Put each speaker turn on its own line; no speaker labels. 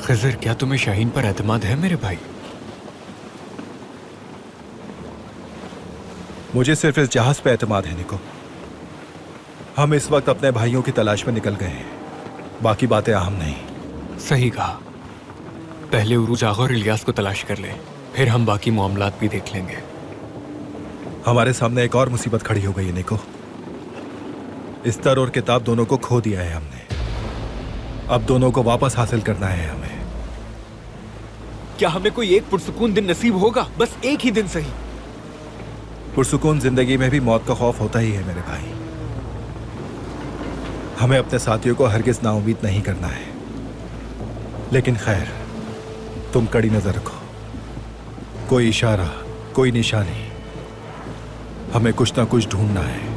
खिज़र, क्या तुम्हें शाहीन पर एतमाद है मेरे भाई?
मुझे सिर्फ इस जहाज पे एतमाद है निको। हम इस वक्त अपने भाइयों की तलाश में निकल गए हैं, बाकी बातें अहम नहीं।
सही कहा। पहले उरूज आगा और इलियास को तलाश कर ले, फिर हम बाकी मामलात भी देख लेंगे।
हमारे सामने एक और मुसीबत खड़ी हो गई है निको। इस्तर और किताब दोनों को खो दिया है हमने। अब दोनों को वापस हासिल करना है हमें।
क्या हमें कोई एक पुरसुकून दिन नसीब होगा? बस एक ही दिन सही।
पुरसुकून जिंदगी में भी मौत का खौफ होता ही है मेरे भाई। हमें अपने साथियों को हरगिज नाउम्मीद नहीं करना है। लेकिन खैर, तुम कड़ी नजर रखो। कोई इशारा, कोई निशानी, हमें कुछ ना कुछ ढूंढना है।